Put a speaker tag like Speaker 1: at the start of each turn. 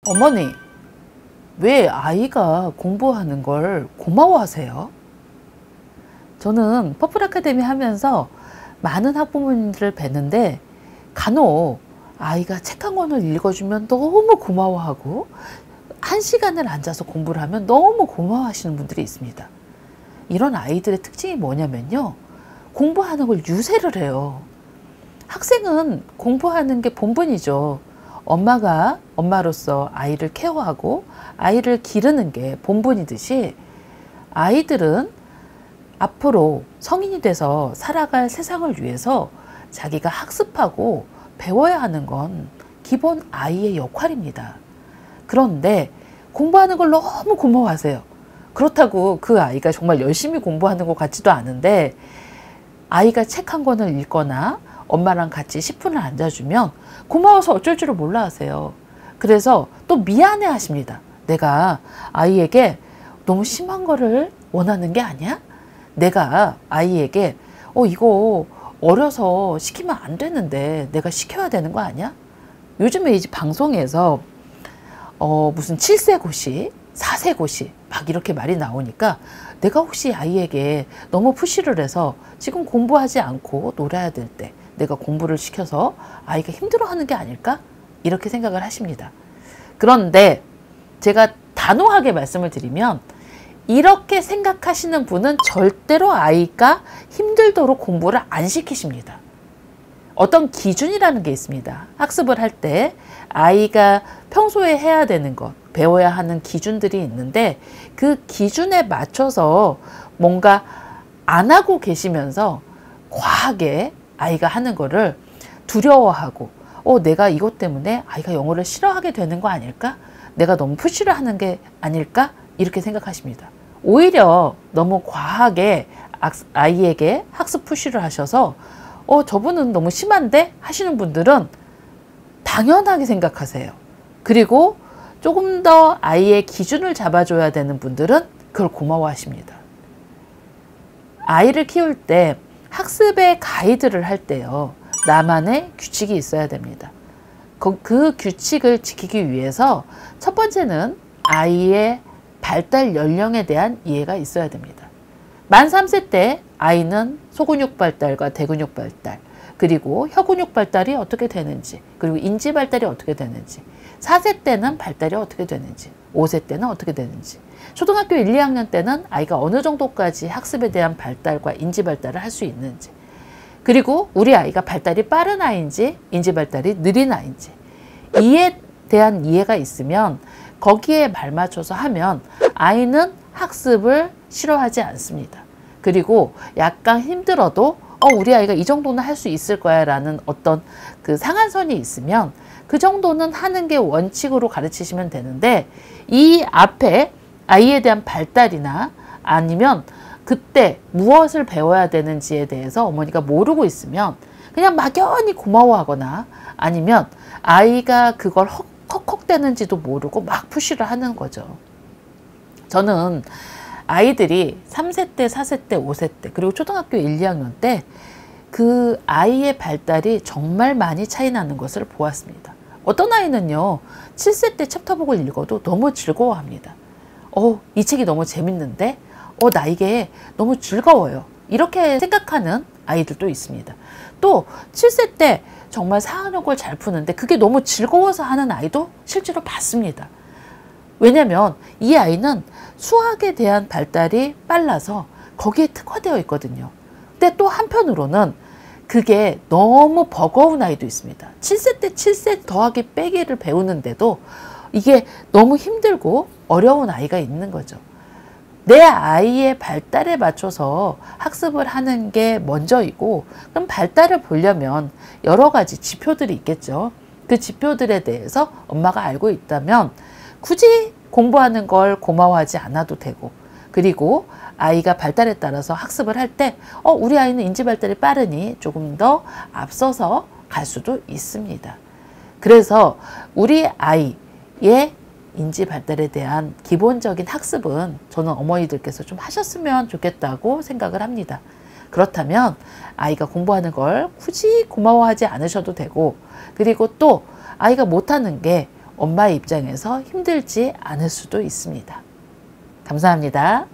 Speaker 1: 어머니, 왜 아이가 공부하는 걸 고마워하세요? 저는 퍼플 아카데미 하면서 많은 학부모님들을 뵀는데 간혹 아이가 책 한 권을 읽어주면 너무 고마워하고 1시간을 앉아서 공부를 하면 너무 고마워하시는 분들이 있습니다. 이런 아이들의 특징이 뭐냐면요, 공부하는 걸 유세를 해요. 학생은 공부하는 게 본분이죠. 엄마가 엄마로서 아이를 케어하고 아이를 기르는 게 본분이듯이, 아이들은 앞으로 성인이 돼서 살아갈 세상을 위해서 자기가 학습하고 배워야 하는 건 기본 아이의 역할입니다. 그런데 공부하는 걸 너무 고마워하세요. 그렇다고 그 아이가 정말 열심히 공부하는 것 같지도 않은데, 아이가 책 한 권을 읽거나 엄마랑 같이 10분을 앉아주면 고마워서 어쩔 줄을 몰라 하세요. 그래서 또 미안해 하십니다. 내가 아이에게 너무 심한 거를 원하는 게 아니야? 내가 아이에게 이거 어려서 시키면 안 되는데 내가 시켜야 되는 거 아니야? 요즘에 이제 방송에서 무슨 7세 고시, 4세 고시 막 이렇게 말이 나오니까, 내가 혹시 아이에게 너무 푸시를 해서 지금 공부하지 않고 놀아야 될 때 내가 공부를 시켜서 아이가 힘들어하는 게 아닐까? 이렇게 생각을 하십니다. 그런데 제가 단호하게 말씀을 드리면, 이렇게 생각하시는 분은 절대로 아이가 힘들도록 공부를 안 시키십니다. 어떤 기준이라는 게 있습니다. 학습을 할 때 아이가 평소에 해야 되는 것, 배워야 하는 기준들이 있는데, 그 기준에 맞춰서 뭔가 안 하고 계시면서 과하게 아이가 하는 거를 두려워하고, 내가 이것 때문에 아이가 영어를 싫어하게 되는 거 아닐까? 내가 너무 푸시를 하는 게 아닐까? 이렇게 생각하십니다. 오히려 너무 과하게 아이에게 학습 푸시를 하셔서 저분은 너무 심한데? 하시는 분들은 당연하게 생각하세요. 그리고 조금 더 아이의 기준을 잡아줘야 되는 분들은 그걸 고마워하십니다. 아이를 키울 때 학습의 가이드를 할 때요, 나만의 규칙이 있어야 됩니다. 그 규칙을 지키기 위해서 첫 번째는 아이의 발달 연령에 대한 이해가 있어야 됩니다. 만 3세 때 아이는 소근육 발달과 대근육 발달, 그리고 혀근육 발달이 어떻게 되는지, 그리고 인지 발달이 어떻게 되는지, 4세 때는 발달이 어떻게 되는지, 5세 때는 어떻게 되는지, 초등학교 1, 2학년 때는 아이가 어느 정도까지 학습에 대한 발달과 인지 발달을 할 수 있는지, 그리고 우리 아이가 발달이 빠른 아이인지 인지 발달이 느린 아이인지, 이에 대한 이해가 있으면 거기에 발맞춰서 하면 아이는 학습을 싫어하지 않습니다. 그리고 약간 힘들어도 우리 아이가 이 정도는 할 수 있을 거야 라는 어떤 그 상한선이 있으면 그 정도는 하는 게 원칙으로 가르치시면 되는데, 이 앞에 아이에 대한 발달이나 아니면 그때 무엇을 배워야 되는지에 대해서 어머니가 모르고 있으면 그냥 막연히 고마워하거나, 아니면 아이가 그걸 헉헉대는지도 모르고 막 푸시를 하는 거죠. 저는 아이들이 3세 때, 4세 때, 5세 때, 그리고 초등학교 1, 2학년 때 그 아이의 발달이 정말 많이 차이 나는 것을 보았습니다. 어떤 아이는요, 7세 때 챕터북을 읽어도 너무 즐거워합니다. 이 책이 너무 재밌는데, 나 이게 너무 즐거워요. 이렇게 생각하는 아이들도 있습니다. 또 7세 때 정말 사학력을 잘 푸는데 그게 너무 즐거워서 하는 아이도 실제로 봤습니다. 왜냐면 이 아이는 수학에 대한 발달이 빨라서 거기에 특화되어 있거든요. 근데 또 한편으로는 그게 너무 버거운 아이도 있습니다. 7세 때 7세 더하기 빼기를 배우는데도 이게 너무 힘들고 어려운 아이가 있는 거죠. 내 아이의 발달에 맞춰서 학습을 하는 게 먼저이고, 그럼 발달을 보려면 여러 가지 지표들이 있겠죠. 그 지표들에 대해서 엄마가 알고 있다면 굳이 공부하는 걸 고마워하지 않아도 되고, 그리고 아이가 발달에 따라서 학습을 할 때 우리 아이는 인지 발달이 빠르니 조금 더 앞서서 갈 수도 있습니다. 그래서 우리 아이의 인지 발달에 대한 기본적인 학습은 저는 어머니들께서 좀 하셨으면 좋겠다고 생각을 합니다. 그렇다면 아이가 공부하는 걸 굳이 고마워하지 않으셔도 되고, 그리고 또 아이가 못하는 게 엄마의 입장에서 힘들지 않을 수도 있습니다. 감사합니다.